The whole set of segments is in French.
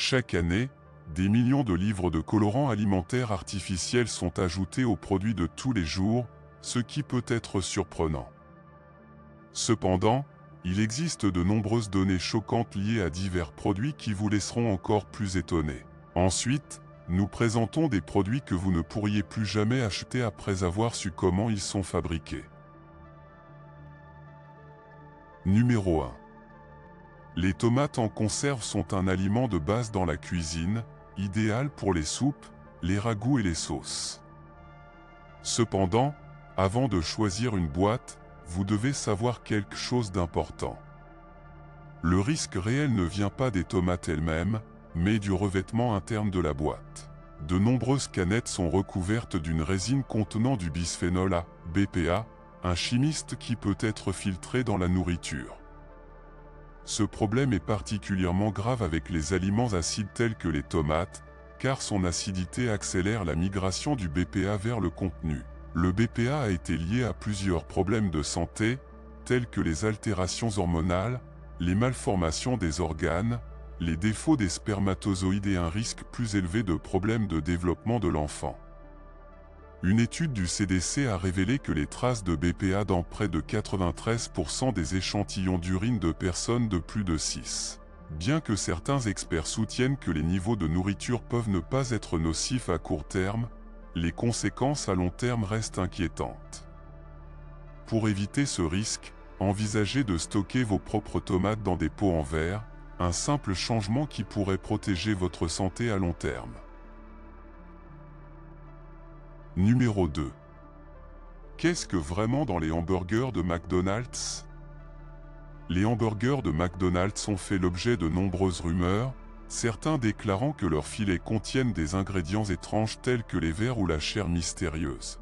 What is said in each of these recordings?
Chaque année, des millions de livres de colorants alimentaires artificiels sont ajoutés aux produits de tous les jours, ce qui peut être surprenant. Cependant, il existe de nombreuses données choquantes liées à divers produits qui vous laisseront encore plus étonnés. Ensuite, nous présentons des produits que vous ne pourriez plus jamais acheter après avoir su comment ils sont fabriqués. Numéro 1. Les tomates en conserve sont un aliment de base dans la cuisine, idéal pour les soupes, les ragoûts et les sauces. Cependant, avant de choisir une boîte, vous devez savoir quelque chose d'important. Le risque réel ne vient pas des tomates elles-mêmes, mais du revêtement interne de la boîte. De nombreuses canettes sont recouvertes d'une résine contenant du bisphénol A, BPA, un chimiste qui peut être filtré dans la nourriture. Ce problème est particulièrement grave avec les aliments acides tels que les tomates, car son acidité accélère la migration du BPA vers le contenu. Le BPA a été lié à plusieurs problèmes de santé, tels que les altérations hormonales, les malformations des organes, les défauts des spermatozoïdes et un risque plus élevé de problèmes de développement de l'enfant. Une étude du CDC a révélé que les traces de BPA dans près de 93% des échantillons d'urine de personnes de plus de 6. Bien que certains experts soutiennent que les niveaux de nourriture peuvent ne pas être nocifs à court terme, les conséquences à long terme restent inquiétantes. Pour éviter ce risque, envisagez de stocker vos propres tomates dans des pots en verre, un simple changement qui pourrait protéger votre santé à long terme. Numéro 2. Qu'est-ce que vraiment dans les hamburgers de McDonald's? Les hamburgers de McDonald's ont fait l'objet de nombreuses rumeurs, certains déclarant que leurs filets contiennent des ingrédients étranges tels que les vers ou la chair mystérieuse.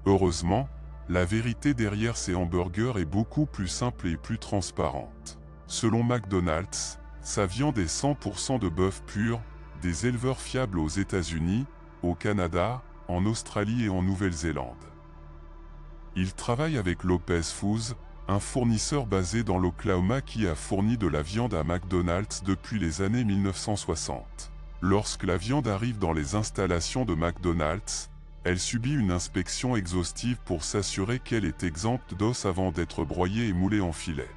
Heureusement, la vérité derrière ces hamburgers est beaucoup plus simple et plus transparente. Selon McDonald's, sa viande est 100% de bœuf pur, des éleveurs fiables aux États-Unis, au Canada, en Australie et en Nouvelle-Zélande. Il travaille avec Lopez Foods, un fournisseur basé dans l'Oklahoma qui a fourni de la viande à McDonald's depuis les années 1960. Lorsque la viande arrive dans les installations de McDonald's, elle subit une inspection exhaustive pour s'assurer qu'elle est exempte d'os avant d'être broyée et moulée en filets.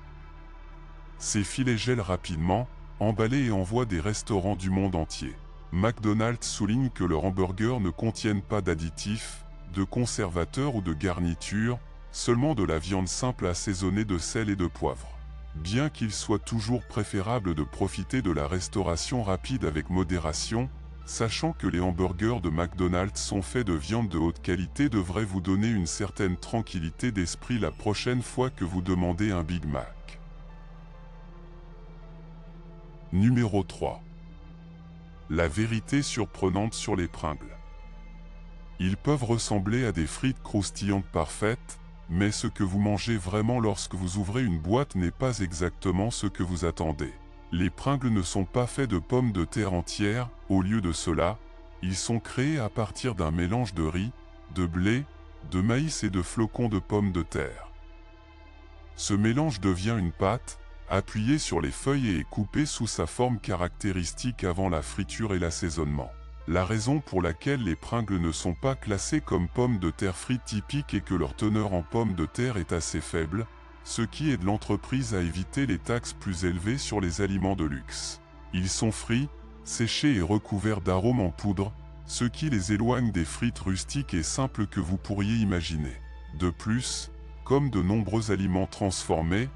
Ces filets gèlent rapidement, emballés et envoient des restaurants du monde entier. McDonald's souligne que leurs hamburgers ne contiennent pas d'additifs, de conservateurs ou de garnitures, seulement de la viande simple assaisonnée de sel et de poivre. Bien qu'il soit toujours préférable de profiter de la restauration rapide avec modération, sachant que les hamburgers de McDonald's sont faits de viande de haute qualité devrait vous donner une certaine tranquillité d'esprit la prochaine fois que vous demandez un Big Mac. Numéro 3. La vérité surprenante sur les pringles. Ils peuvent ressembler à des frites croustillantes parfaites, mais ce que vous mangez vraiment lorsque vous ouvrez une boîte n'est pas exactement ce que vous attendez. Les pringles ne sont pas faits de pommes de terre entières, au lieu de cela, ils sont créés à partir d'un mélange de riz, de blé, de maïs et de flocons de pommes de terre. Ce mélange devient une pâte, appuyée sur les feuilles et est coupée sous sa forme caractéristique avant la friture et l'assaisonnement. La raison pour laquelle les pringles ne sont pas classés comme pommes de terre frites typiques est que leur teneur en pommes de terre est assez faible, ce qui aide l'entreprise à éviter les taxes plus élevées sur les aliments de luxe. Ils sont frits, séchés et recouverts d'arômes en poudre, ce qui les éloigne des frites rustiques et simples que vous pourriez imaginer. De plus, comme de nombreux aliments transformés,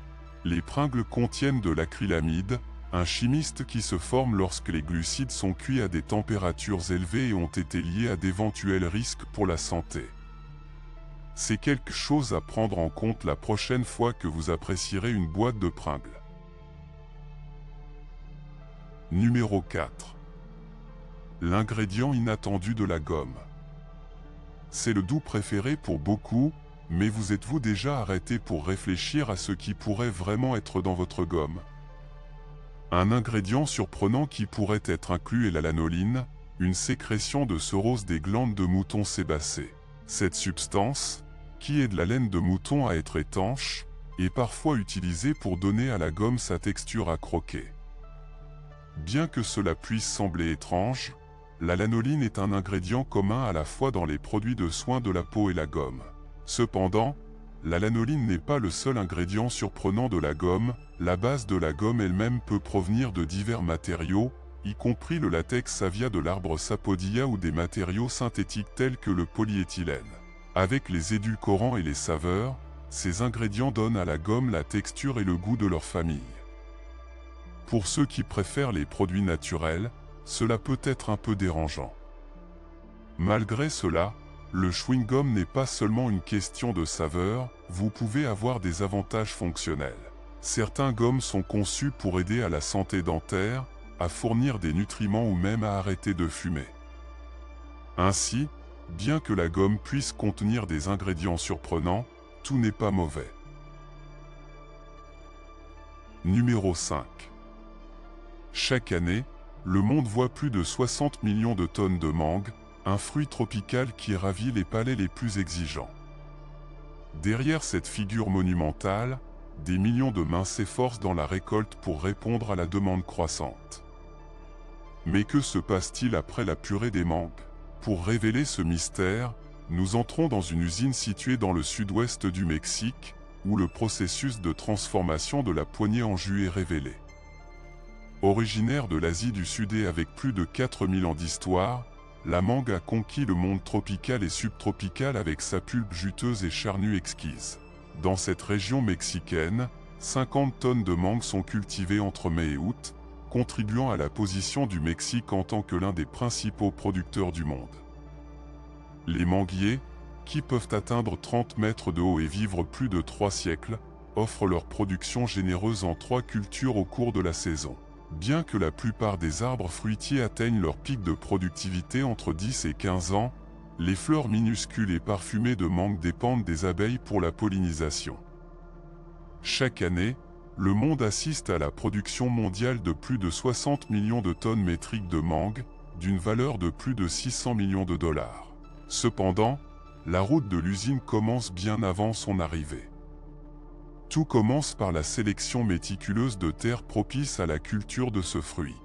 les pringles contiennent de l'acrylamide, un chimiste qui se forme lorsque les glucides sont cuits à des températures élevées et ont été liés à d'éventuels risques pour la santé. C'est quelque chose à prendre en compte la prochaine fois que vous apprécierez une boîte de pringles. Numéro 4. L'ingrédient inattendu de la gomme. C'est le doux préféré pour beaucoup, mais vous êtes-vous déjà arrêté pour réfléchir à ce qui pourrait vraiment être dans votre gomme? Un ingrédient surprenant qui pourrait être inclus est la lanoline, une sécrétion de seurose des glandes de mouton sébacées. Cette substance, qui aide la laine de mouton à être étanche, est parfois utilisée pour donner à la gomme sa texture à croquer. Bien que cela puisse sembler étrange, la lanoline est un ingrédient commun à la fois dans les produits de soins de la peau et la gomme. Cependant, la lanoline n'est pas le seul ingrédient surprenant de la gomme, la base de la gomme elle-même peut provenir de divers matériaux, y compris le latex savia de l'arbre Sapodia ou des matériaux synthétiques tels que le polyéthylène. Avec les édulcorants et les saveurs, ces ingrédients donnent à la gomme la texture et le goût de leur famille. Pour ceux qui préfèrent les produits naturels, cela peut être un peu dérangeant. Malgré cela, le chewing-gum n'est pas seulement une question de saveur, vous pouvez avoir des avantages fonctionnels. Certains gommes sont conçus pour aider à la santé dentaire, à fournir des nutriments ou même à arrêter de fumer. Ainsi, bien que la gomme puisse contenir des ingrédients surprenants, tout n'est pas mauvais. Numéro 5. Chaque année, le monde voit plus de 60 millions de tonnes de mangue, un fruit tropical qui ravit les palais les plus exigeants. Derrière cette figure monumentale, des millions de mains s'efforcent dans la récolte pour répondre à la demande croissante. Mais que se passe-t-il après la purée des mangues? Pour révéler ce mystère, nous entrons dans une usine située dans le sud-ouest du Mexique, où le processus de transformation de la poignée en jus est révélé. Originaire de l'Asie du Sud et avec plus de 4000 ans d'histoire, la mangue a conquis le monde tropical et subtropical avec sa pulpe juteuse et charnue exquise. Dans cette région mexicaine, 50 tonnes de mangue sont cultivées entre mai et août, contribuant à la position du Mexique en tant que l'un des principaux producteurs du monde. Les manguiers, qui peuvent atteindre 30 mètres de haut et vivre plus de 3 siècles, offrent leur production généreuse en 3 cultures au cours de la saison. Bien que la plupart des arbres fruitiers atteignent leur pic de productivité entre 10 et 15 ans, les fleurs minuscules et parfumées de mangue dépendent des abeilles pour la pollinisation. Chaque année, le monde assiste à la production mondiale de plus de 60 millions de tonnes métriques de mangue, d'une valeur de plus de 600 millions de dollars. Cependant, la route de l'usine commence bien avant son arrivée. Tout commence par la sélection méticuleuse de terres propices à la culture de ce fruit.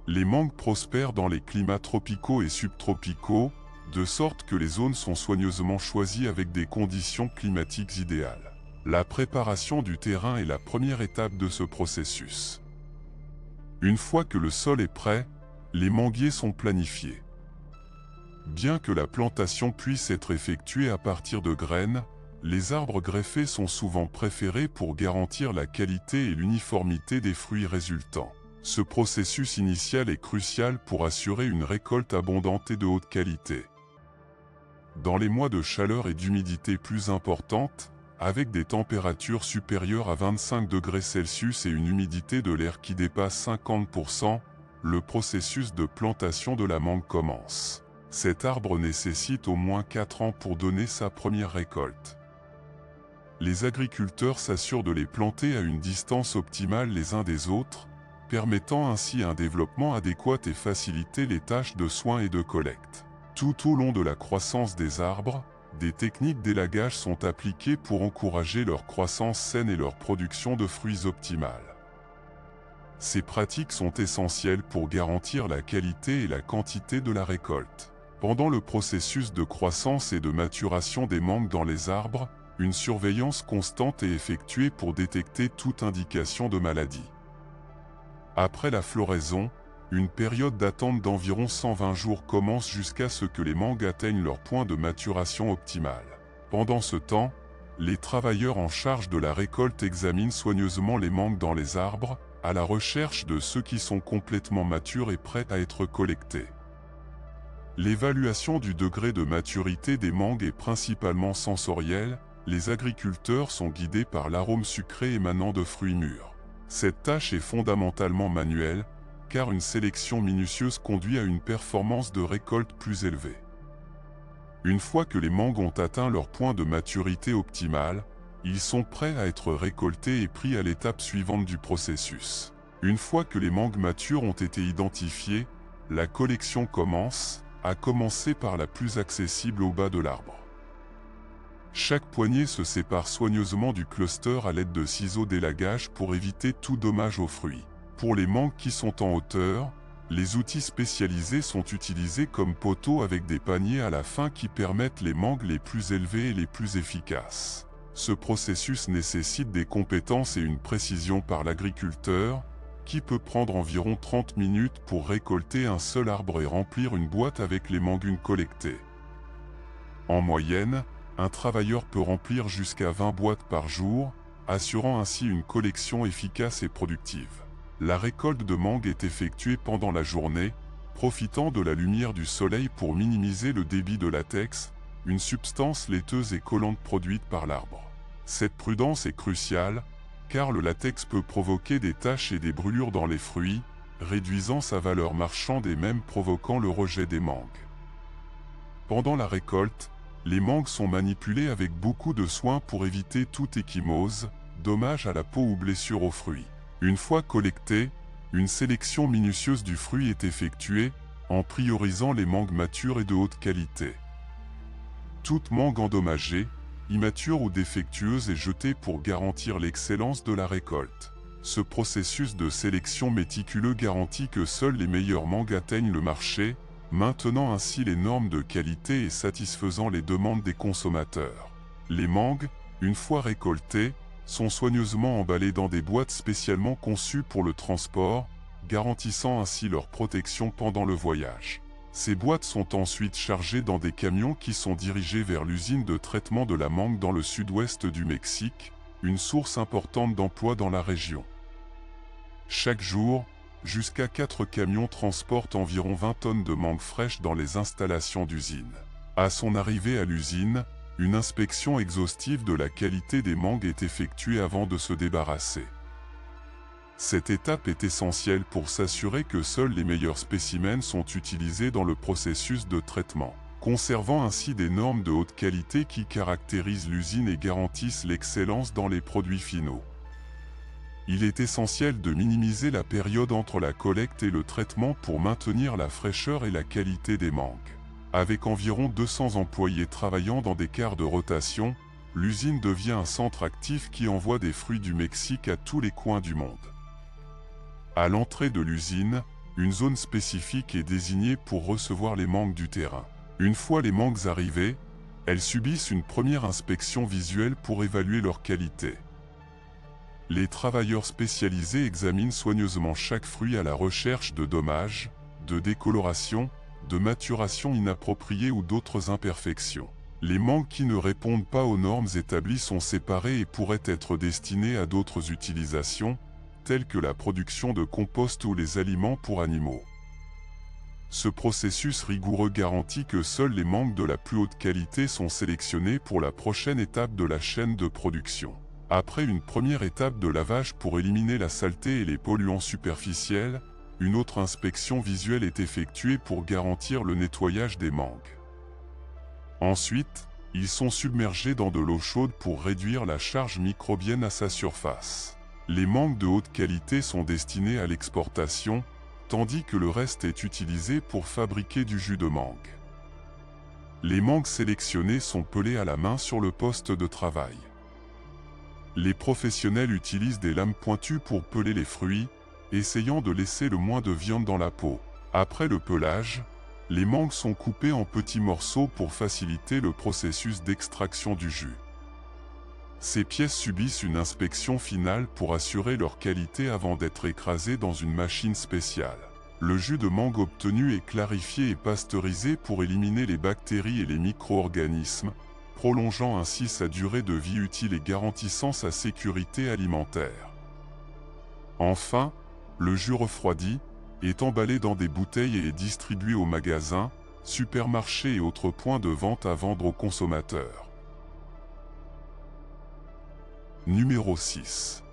Les mangues prospèrent dans les climats tropicaux et subtropicaux, de sorte que les zones sont soigneusement choisies avec des conditions climatiques idéales. La préparation du terrain est la première étape de ce processus. Une fois que le sol est prêt, les manguiers sont planifiés. Bien que la plantation puisse être effectuée à partir de graines, les arbres greffés sont souvent préférés pour garantir la qualité et l'uniformité des fruits résultants. Ce processus initial est crucial pour assurer une récolte abondante et de haute qualité. Dans les mois de chaleur et d'humidité plus importantes, avec des températures supérieures à 25 degrés Celsius et une humidité de l'air qui dépasse 50%, le processus de plantation de la mangue commence. Cet arbre nécessite au moins 4 ans pour donner sa première récolte. Les agriculteurs s'assurent de les planter à une distance optimale les uns des autres, permettant ainsi un développement adéquat et faciliter les tâches de soins et de collecte. Tout au long de la croissance des arbres, des techniques d'élagage sont appliquées pour encourager leur croissance saine et leur production de fruits optimale. Ces pratiques sont essentielles pour garantir la qualité et la quantité de la récolte. Pendant le processus de croissance et de maturation des mangues dans les arbres, une surveillance constante est effectuée pour détecter toute indication de maladie. Après la floraison, une période d'attente d'environ 120 jours commence jusqu'à ce que les mangues atteignent leur point de maturation optimal. Pendant ce temps, les travailleurs en charge de la récolte examinent soigneusement les mangues dans les arbres, à la recherche de ceux qui sont complètement matures et prêts à être collectés. L'évaluation du degré de maturité des mangues est principalement sensorielle. Les agriculteurs sont guidés par l'arôme sucré émanant de fruits mûrs. Cette tâche est fondamentalement manuelle, car une sélection minutieuse conduit à une performance de récolte plus élevée. Une fois que les mangues ont atteint leur point de maturité optimale, ils sont prêts à être récoltés et pris à l'étape suivante du processus. Une fois que les mangues matures ont été identifiées, la collection commence, à commencer par la plus accessible au bas de l'arbre. Chaque poignée se sépare soigneusement du cluster à l'aide de ciseaux d'élagage pour éviter tout dommage aux fruits. Pour les mangues qui sont en hauteur, les outils spécialisés sont utilisés comme poteaux avec des paniers à la fin qui permettent les mangues les plus élevées et les plus efficaces. Ce processus nécessite des compétences et une précision par l'agriculteur, qui peut prendre environ 30 minutes pour récolter un seul arbre et remplir une boîte avec les mangues collectées. En moyenne, un travailleur peut remplir jusqu'à 20 boîtes par jour, assurant ainsi une collection efficace et productive. La récolte de mangue est effectuée pendant la journée, profitant de la lumière du soleil pour minimiser le débit de latex, une substance laiteuse et collante produite par l'arbre. Cette prudence est cruciale, car le latex peut provoquer des taches et des brûlures dans les fruits, réduisant sa valeur marchande et même provoquant le rejet des mangues. Pendant la récolte, les mangues sont manipulées avec beaucoup de soin pour éviter toute échymose, dommage à la peau ou blessure aux fruits. Une fois collectées, une sélection minutieuse du fruit est effectuée, en priorisant les mangues matures et de haute qualité. Toute mangue endommagée, immature ou défectueuse est jetée pour garantir l'excellence de la récolte. Ce processus de sélection méticuleux garantit que seules les meilleures mangues atteignent le marché, maintenant ainsi les normes de qualité et satisfaisant les demandes des consommateurs. Les mangues, une fois récoltées, sont soigneusement emballées dans des boîtes spécialement conçues pour le transport, garantissant ainsi leur protection pendant le voyage. Ces boîtes sont ensuite chargées dans des camions qui sont dirigés vers l'usine de traitement de la mangue dans le sud-ouest du Mexique, une source importante d'emploi dans la région. Chaque jour, jusqu'à 4 camions transportent environ 20 tonnes de mangue fraîche dans les installations d'usine. À son arrivée à l'usine, une inspection exhaustive de la qualité des mangues est effectuée avant de se débarrasser. Cette étape est essentielle pour s'assurer que seuls les meilleurs spécimens sont utilisés dans le processus de traitement, conservant ainsi des normes de haute qualité qui caractérisent l'usine et garantissent l'excellence dans les produits finaux. Il est essentiel de minimiser la période entre la collecte et le traitement pour maintenir la fraîcheur et la qualité des mangues. Avec environ 200 employés travaillant dans des quarts de rotation, l'usine devient un centre actif qui envoie des fruits du Mexique à tous les coins du monde. À l'entrée de l'usine, une zone spécifique est désignée pour recevoir les mangues du terrain. Une fois les mangues arrivées, elles subissent une première inspection visuelle pour évaluer leur qualité. Les travailleurs spécialisés examinent soigneusement chaque fruit à la recherche de dommages, de décoloration, de maturation inappropriée ou d'autres imperfections. Les mangues qui ne répondent pas aux normes établies sont séparées et pourraient être destinées à d'autres utilisations, telles que la production de compost ou les aliments pour animaux. Ce processus rigoureux garantit que seuls les mangues de la plus haute qualité sont sélectionnés pour la prochaine étape de la chaîne de production. Après une première étape de lavage pour éliminer la saleté et les polluants superficiels, une autre inspection visuelle est effectuée pour garantir le nettoyage des mangues. Ensuite, ils sont submergés dans de l'eau chaude pour réduire la charge microbienne à sa surface. Les mangues de haute qualité sont destinées à l'exportation, tandis que le reste est utilisé pour fabriquer du jus de mangue. Les mangues sélectionnées sont pelées à la main sur le poste de travail. Les professionnels utilisent des lames pointues pour peler les fruits, essayant de laisser le moins de viande dans la peau. Après le pelage, les mangues sont coupées en petits morceaux pour faciliter le processus d'extraction du jus. Ces pièces subissent une inspection finale pour assurer leur qualité avant d'être écrasées dans une machine spéciale. Le jus de mangue obtenu est clarifié et pasteurisé pour éliminer les bactéries et les micro-organismes, prolongeant ainsi sa durée de vie utile et garantissant sa sécurité alimentaire. Enfin, le jus refroidi est emballé dans des bouteilles et est distribué aux magasins, supermarchés et autres points de vente à vendre aux consommateurs. Numéro 6.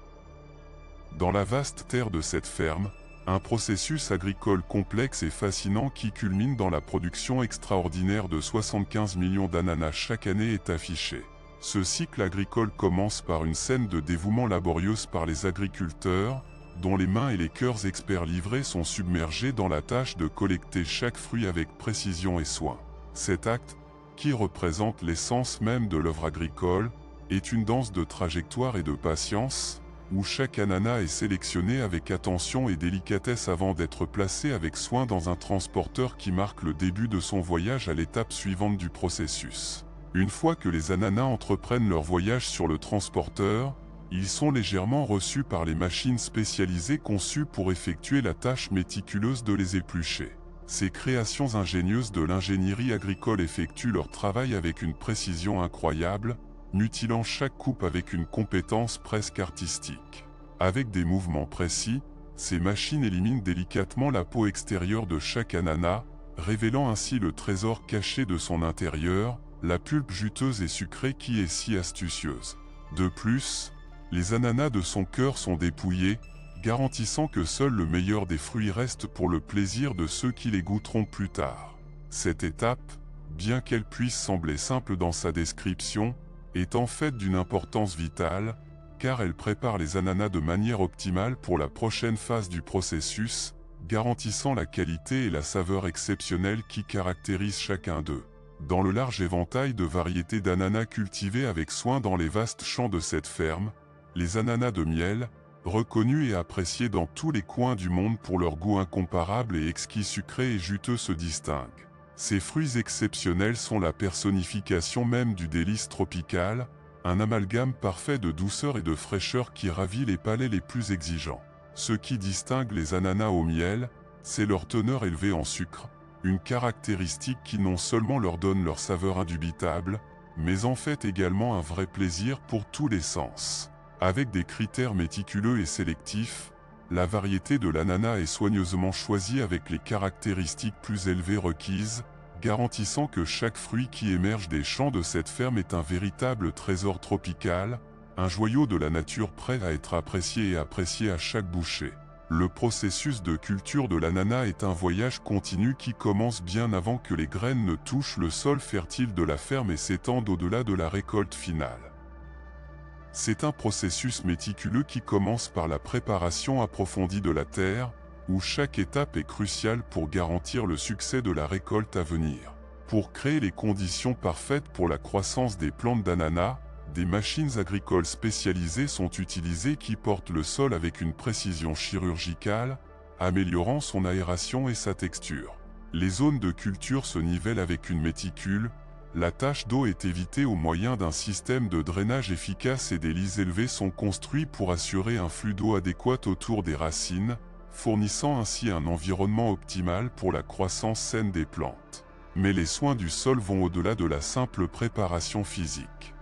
Dans la vaste terre de cette ferme, un processus agricole complexe et fascinant qui culmine dans la production extraordinaire de 75 millions d'ananas chaque année est affiché. Ce cycle agricole commence par une scène de dévouement laborieuse par les agriculteurs, dont les mains et les cœurs experts livrés sont submergés dans la tâche de collecter chaque fruit avec précision et soin. Cet acte, qui représente l'essence même de l'œuvre agricole, est une danse de trajectoire et de patience, où chaque ananas est sélectionné avec attention et délicatesse avant d'être placé avec soin dans un transporteur qui marque le début de son voyage à l'étape suivante du processus. Une fois que les ananas entreprennent leur voyage sur le transporteur, ils sont légèrement reçus par les machines spécialisées conçues pour effectuer la tâche méticuleuse de les éplucher. Ces créations ingénieuses de l'ingénierie agricole effectuent leur travail avec une précision incroyable, mutilant chaque coupe avec une compétence presque artistique. Avec des mouvements précis, ces machines éliminent délicatement la peau extérieure de chaque ananas, révélant ainsi le trésor caché de son intérieur, la pulpe juteuse et sucrée qui est si astucieuse. De plus, les ananas de son cœur sont dépouillés, garantissant que seul le meilleur des fruits reste pour le plaisir de ceux qui les goûteront plus tard. Cette étape, bien qu'elle puisse sembler simple dans sa description, est en fait d'une importance vitale, car elle prépare les ananas de manière optimale pour la prochaine phase du processus, garantissant la qualité et la saveur exceptionnelle qui caractérisent chacun d'eux. Dans le large éventail de variétés d'ananas cultivés avec soin dans les vastes champs de cette ferme, les ananas de miel, reconnus et appréciés dans tous les coins du monde pour leur goût incomparable et exquis sucré et juteux se distinguent. Ces fruits exceptionnels sont la personnification même du délice tropical, un amalgame parfait de douceur et de fraîcheur qui ravit les palais les plus exigeants. Ce qui distingue les ananas au miel, c'est leur teneur élevée en sucre, une caractéristique qui non seulement leur donne leur saveur indubitable, mais en fait également un vrai plaisir pour tous les sens. Avec des critères méticuleux et sélectifs, la variété de l'ananas est soigneusement choisie avec les caractéristiques plus élevées requises, garantissant que chaque fruit qui émerge des champs de cette ferme est un véritable trésor tropical, un joyau de la nature prêt à être apprécié et apprécié à chaque bouchée. Le processus de culture de l'ananas est un voyage continu qui commence bien avant que les graines ne touchent le sol fertile de la ferme et s'étendent au-delà de la récolte finale. C'est un processus méticuleux qui commence par la préparation approfondie de la terre, où chaque étape est cruciale pour garantir le succès de la récolte à venir. Pour créer les conditions parfaites pour la croissance des plantes d'ananas, des machines agricoles spécialisées sont utilisées qui portent le sol avec une précision chirurgicale, améliorant son aération et sa texture. Les zones de culture se nivellent avec une méticule. La tache d'eau est évitée au moyen d'un système de drainage efficace et des lits élevés sont construits pour assurer un flux d'eau adéquat autour des racines, fournissant ainsi un environnement optimal pour la croissance saine des plantes. Mais les soins du sol vont au-delà de la simple préparation physique.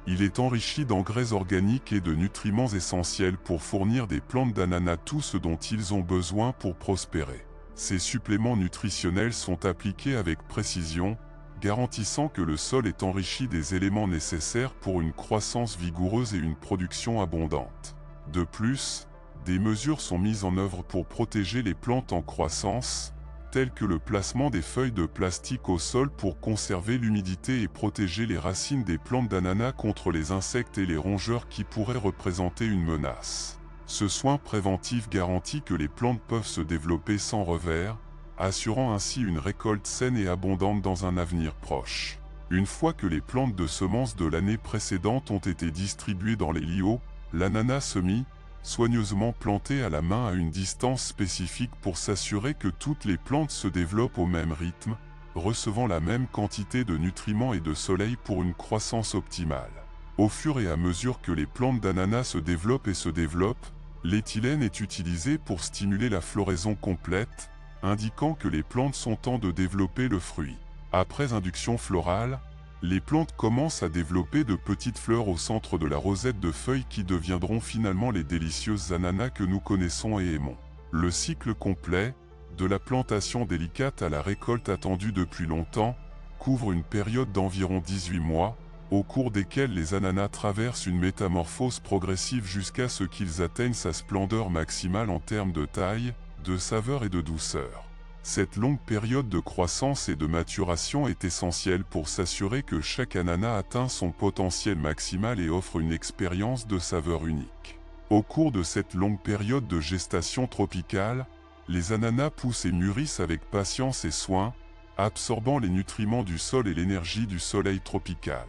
Il est enrichi d'engrais organiques et de nutriments essentiels pour fournir des plantes d'ananas tout ce dont ils ont besoin pour prospérer. Ces suppléments nutritionnels sont appliqués avec précision, garantissant que le sol est enrichi des éléments nécessaires pour une croissance vigoureuse et une production abondante. De plus, des mesures sont mises en œuvre pour protéger les plantes en croissance, telles que le placement des feuilles de plastique au sol pour conserver l'humidité et protéger les racines des plantes d'ananas contre les insectes et les rongeurs qui pourraient représenter une menace. Ce soin préventif garantit que les plantes peuvent se développer sans revers, assurant ainsi une récolte saine et abondante dans un avenir proche. Une fois que les plantes de semences de l'année précédente ont été distribuées dans les liots, l'ananas semis, soigneusement planté à la main à une distance spécifique pour s'assurer que toutes les plantes se développent au même rythme, recevant la même quantité de nutriments et de soleil pour une croissance optimale. Au fur et à mesure que les plantes d'ananas se développent, l'éthylène est utilisé pour stimuler la floraison complète, indiquant que les plantes sont en train de développer le fruit. Après induction florale, les plantes commencent à développer de petites fleurs au centre de la rosette de feuilles qui deviendront finalement les délicieuses ananas que nous connaissons et aimons. Le cycle complet, de la plantation délicate à la récolte attendue depuis longtemps, couvre une période d'environ 18 mois, au cours desquels les ananas traversent une métamorphose progressive jusqu'à ce qu'ils atteignent sa splendeur maximale en termes de taille, de saveur et de douceur. Cette longue période de croissance et de maturation est essentielle pour s'assurer que chaque ananas atteint son potentiel maximal et offre une expérience de saveur unique. Au cours de cette longue période de gestation tropicale, les ananas poussent et mûrissent avec patience et soin, absorbant les nutriments du sol et l'énergie du soleil tropical.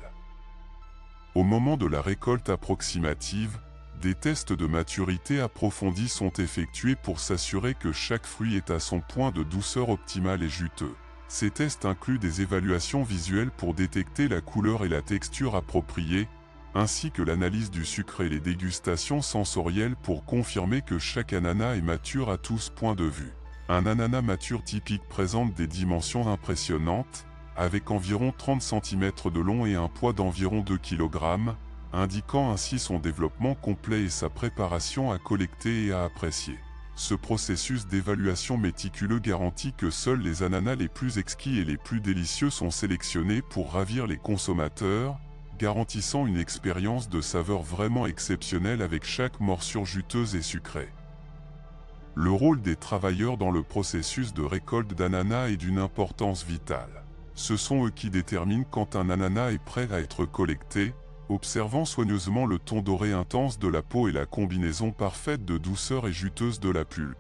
Au moment de la récolte approximative, Des tests de maturité approfondis sont effectués pour s'assurer que chaque fruit est à son point de douceur optimale et juteux. Ces tests incluent des évaluations visuelles pour détecter la couleur et la texture appropriées, ainsi que l'analyse du sucre et les dégustations sensorielles pour confirmer que chaque ananas est mature à tous points de vue. Un ananas mature typique présente des dimensions impressionnantes, avec environ 30 cm de long et un poids d'environ 2 kg, indiquant ainsi son développement complet et sa préparation à collecter et à apprécier. Ce processus d'évaluation méticuleux garantit que seuls les ananas les plus exquis et les plus délicieux sont sélectionnés pour ravir les consommateurs, garantissant une expérience de saveur vraiment exceptionnelle avec chaque morsure juteuse et sucrée. Le rôle des travailleurs dans le processus de récolte d'ananas est d'une importance vitale. Ce sont eux qui déterminent quand un ananas est prêt à être collecté, observant soigneusement le ton doré intense de la peau et la combinaison parfaite de douceur et juteuse de la pulpe.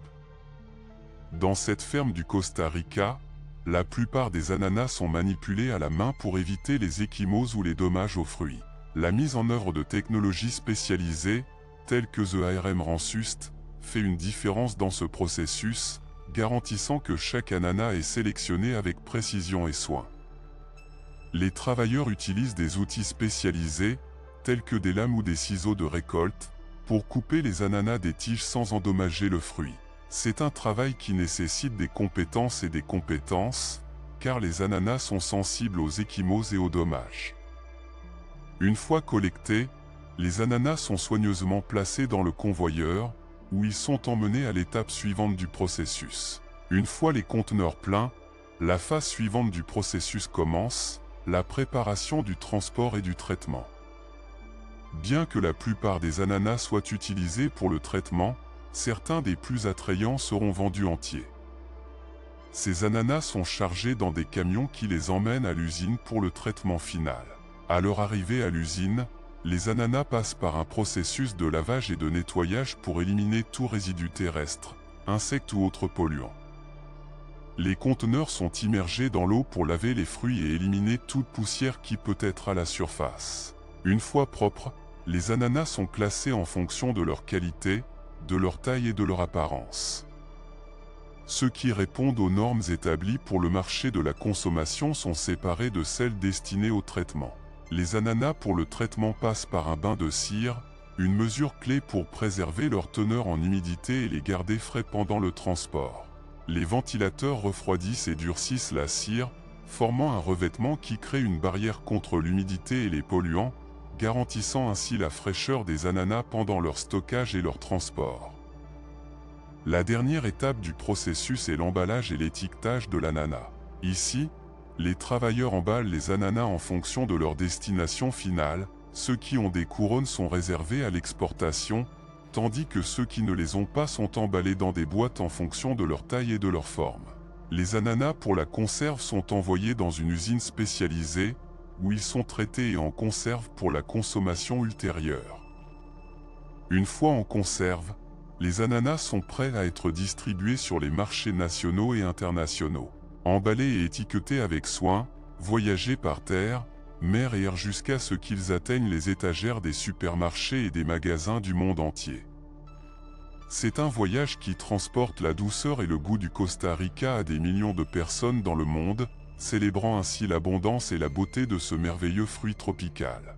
Dans cette ferme du Costa Rica, la plupart des ananas sont manipulés à la main pour éviter les ecchymoses ou les dommages aux fruits. La mise en œuvre de technologies spécialisées, telles que The ARM Ransust, fait une différence dans ce processus, garantissant que chaque ananas est sélectionné avec précision et soin. Les travailleurs utilisent des outils spécialisés, tels que des lames ou des ciseaux de récolte, pour couper les ananas des tiges sans endommager le fruit. C'est un travail qui nécessite des compétences et des compétences, car les ananas sont sensibles aux ecchymoses et aux dommages. Une fois collectés, les ananas sont soigneusement placés dans le convoyeur, où ils sont emmenés à l'étape suivante du processus. Une fois les conteneurs pleins, la phase suivante du processus commence, la préparation du transport et du traitement. Bien que la plupart des ananas soient utilisés pour le traitement, certains des plus attrayants seront vendus entiers. Ces ananas sont chargés dans des camions qui les emmènent à l'usine pour le traitement final. À leur arrivée à l'usine, les ananas passent par un processus de lavage et de nettoyage pour éliminer tout résidu terrestre, insectes ou autres polluants. Les conteneurs sont immergés dans l'eau pour laver les fruits et éliminer toute poussière qui peut être à la surface. Une fois propres, les ananas sont classés en fonction de leur qualité, de leur taille et de leur apparence. Ceux qui répondent aux normes établies pour le marché de la consommation sont séparés de celles destinées au traitement. Les ananas pour le traitement passent par un bain de cire, une mesure clé pour préserver leur teneur en humidité et les garder frais pendant le transport. Les ventilateurs refroidissent et durcissent la cire, formant un revêtement qui crée une barrière contre l'humidité et les polluants, garantissant ainsi la fraîcheur des ananas pendant leur stockage et leur transport. La dernière étape du processus est l'emballage et l'étiquetage de l'ananas. Ici, les travailleurs emballent les ananas en fonction de leur destination finale. Ceux qui ont des couronnes sont réservés à l'exportation, tandis que ceux qui ne les ont pas sont emballés dans des boîtes en fonction de leur taille et de leur forme. Les ananas pour la conserve sont envoyés dans une usine spécialisée, où ils sont traités et en conserve pour la consommation ultérieure. Une fois en conserve, les ananas sont prêts à être distribués sur les marchés nationaux et internationaux. Emballés et étiquetés avec soin, voyager par terre, mer et air jusqu'à ce qu'ils atteignent les étagères des supermarchés et des magasins du monde entier. C'est un voyage qui transporte la douceur et le goût du Costa Rica à des millions de personnes dans le monde, célébrant ainsi l'abondance et la beauté de ce merveilleux fruit tropical.